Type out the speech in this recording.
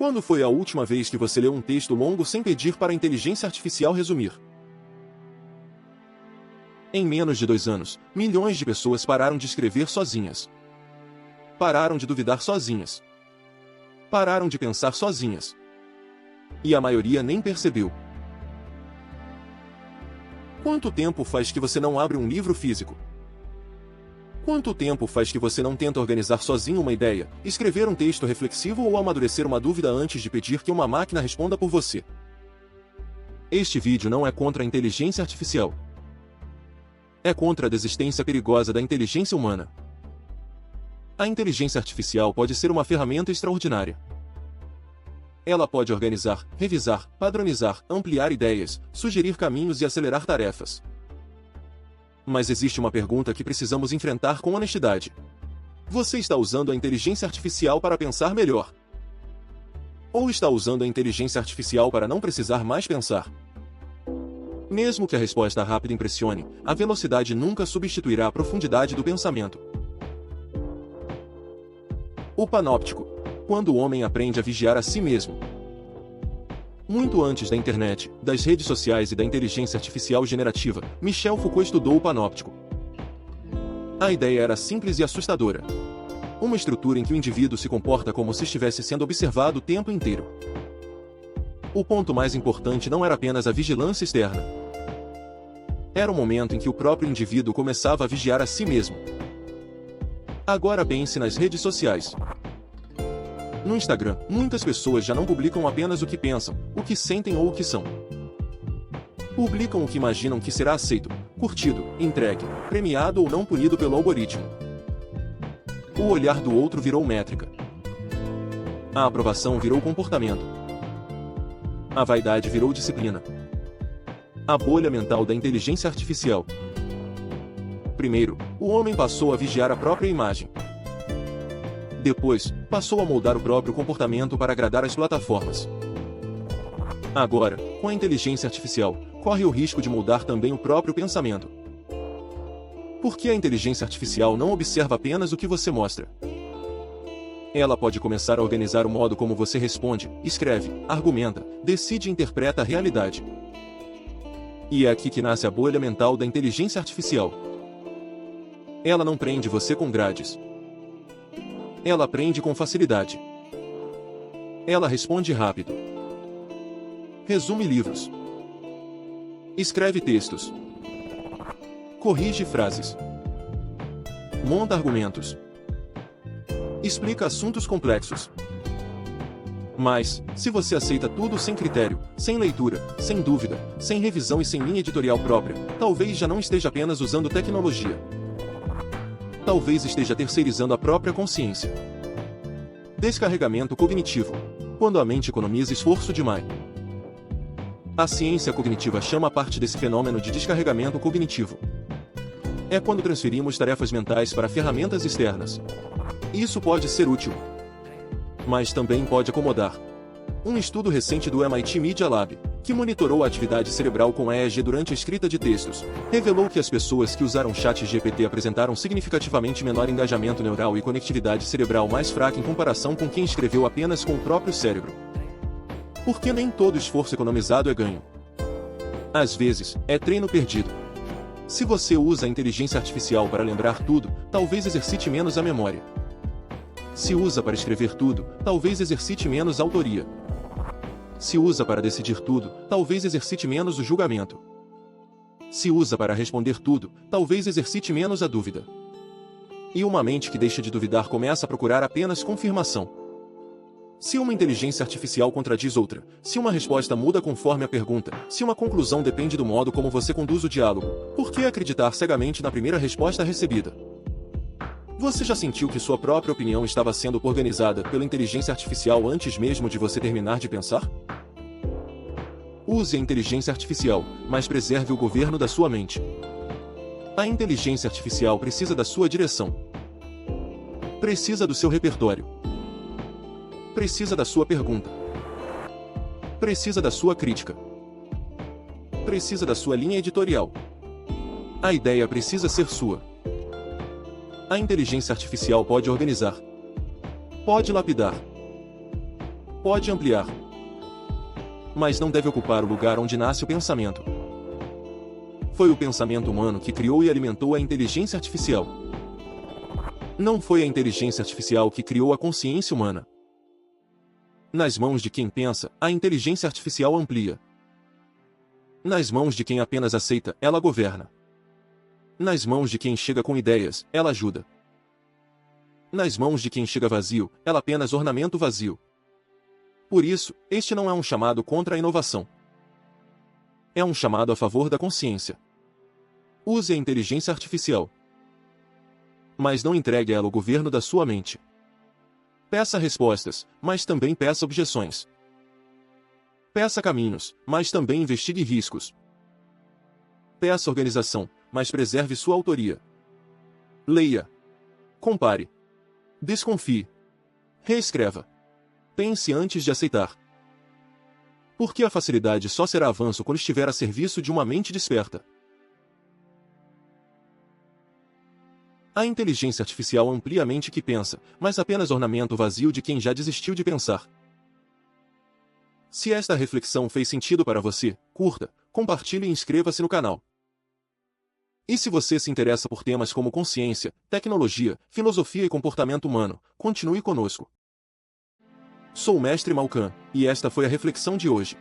Quando foi a última vez que você leu um texto longo sem pedir para a inteligência artificial resumir? Em menos de 2 anos, milhões de pessoas pararam de escrever sozinhas. Pararam de duvidar sozinhas. Pararam de pensar sozinhas. E a maioria nem percebeu. Quanto tempo faz que você não abre um livro físico? Quanto tempo faz que você não tenta organizar sozinho uma ideia, escrever um texto reflexivo ou amadurecer uma dúvida antes de pedir que uma máquina responda por você? Este vídeo não é contra a inteligência artificial. É contra a desistência perigosa da inteligência humana. A inteligência artificial pode ser uma ferramenta extraordinária. Ela pode organizar, revisar, padronizar, ampliar ideias, sugerir caminhos e acelerar tarefas. Mas existe uma pergunta que precisamos enfrentar com honestidade. Você está usando a inteligência artificial para pensar melhor? Ou está usando a inteligência artificial para não precisar mais pensar? Mesmo que a resposta rápida impressione, a velocidade nunca substituirá a profundidade do pensamento. O panóptico. Quando o homem aprende a vigiar a si mesmo. Muito antes da internet, das redes sociais e da inteligência artificial generativa, Michel Foucault estudou o panóptico. A ideia era simples e assustadora. Uma estrutura em que o indivíduo se comporta como se estivesse sendo observado o tempo inteiro. O ponto mais importante não era apenas a vigilância externa. Era o momento em que o próprio indivíduo começava a vigiar a si mesmo. Agora pense nas redes sociais. No Instagram, muitas pessoas já não publicam apenas o que pensam, o que sentem ou o que são. Publicam o que imaginam que será aceito, curtido, entregue, premiado ou não punido pelo algoritmo. O olhar do outro virou métrica. A aprovação virou comportamento. A vaidade virou disciplina. A bolha mental da inteligência artificial. Primeiro, o homem passou a vigiar a própria imagem. Depois, passou a moldar o próprio comportamento para agradar as plataformas. Agora, com a inteligência artificial, corre o risco de moldar também o próprio pensamento. Porque a inteligência artificial não observa apenas o que você mostra. Ela pode começar a organizar o modo como você responde, escreve, argumenta, decide e interpreta a realidade. E é aqui que nasce a bolha mental da inteligência artificial. Ela não prende você com grades. Ela aprende com facilidade. Ela responde rápido. Resume livros. Escreve textos. Corrige frases. Monta argumentos. Explica assuntos complexos. Mas, se você aceita tudo sem critério, sem leitura, sem dúvida, sem revisão e sem linha editorial própria, talvez já não esteja apenas usando tecnologia. Talvez esteja terceirizando a própria consciência. Descarregamento cognitivo. Quando a mente economiza esforço demais. A ciência cognitiva chama parte desse fenômeno de descarregamento cognitivo. É quando transferimos tarefas mentais para ferramentas externas. Isso pode ser útil, mas também pode acomodar. Um estudo recente do MIT Media Lab, que monitorou a atividade cerebral com EEG durante a escrita de textos, revelou que as pessoas que usaram ChatGPT apresentaram significativamente menor engajamento neural e conectividade cerebral mais fraca em comparação com quem escreveu apenas com o próprio cérebro. Porque nem todo esforço economizado é ganho. Às vezes, é treino perdido. Se você usa a inteligência artificial para lembrar tudo, talvez exercite menos a memória. Se usa para escrever tudo, talvez exercite menos a autoria. Se usa para decidir tudo, talvez exercite menos o julgamento. Se usa para responder tudo, talvez exercite menos a dúvida. E uma mente que deixa de duvidar começa a procurar apenas confirmação. Se uma inteligência artificial contradiz outra, se uma resposta muda conforme a pergunta, se uma conclusão depende do modo como você conduz o diálogo, por que acreditar cegamente na primeira resposta recebida? Você já sentiu que sua própria opinião estava sendo organizada pela inteligência artificial antes mesmo de você terminar de pensar? Use a inteligência artificial, mas preserve o governo da sua mente. A inteligência artificial precisa da sua direção. Precisa do seu repertório. Precisa da sua pergunta. Precisa da sua crítica. Precisa da sua linha editorial. A ideia precisa ser sua. A inteligência artificial pode organizar. Pode lapidar. Pode ampliar, mas não deve ocupar o lugar onde nasce o pensamento. Foi o pensamento humano que criou e alimentou a inteligência artificial. Não foi a inteligência artificial que criou a consciência humana. Nas mãos de quem pensa, a inteligência artificial amplia. Nas mãos de quem apenas aceita, ela governa. Nas mãos de quem chega com ideias, ela ajuda. Nas mãos de quem chega vazio, ela apenas ornamenta o vazio. Por isso, este não é um chamado contra a inovação. É um chamado a favor da consciência. Use a inteligência artificial, mas não entregue a ela o governo da sua mente. Peça respostas, mas também peça objeções. Peça caminhos, mas também investigue riscos. Peça organização, mas preserve sua autoria. Leia. Compare. Desconfie. Reescreva. Pense antes de aceitar. Porque a facilidade só será avanço quando estiver a serviço de uma mente desperta. A inteligência artificial amplia a mente que pensa, mas apenas ornamenta o vazio de quem já desistiu de pensar. Se esta reflexão fez sentido para você, curta, compartilhe e inscreva-se no canal. E se você se interessa por temas como consciência, tecnologia, filosofia e comportamento humano, continue conosco. Sou o Mestre Malcan, e esta foi a reflexão de hoje.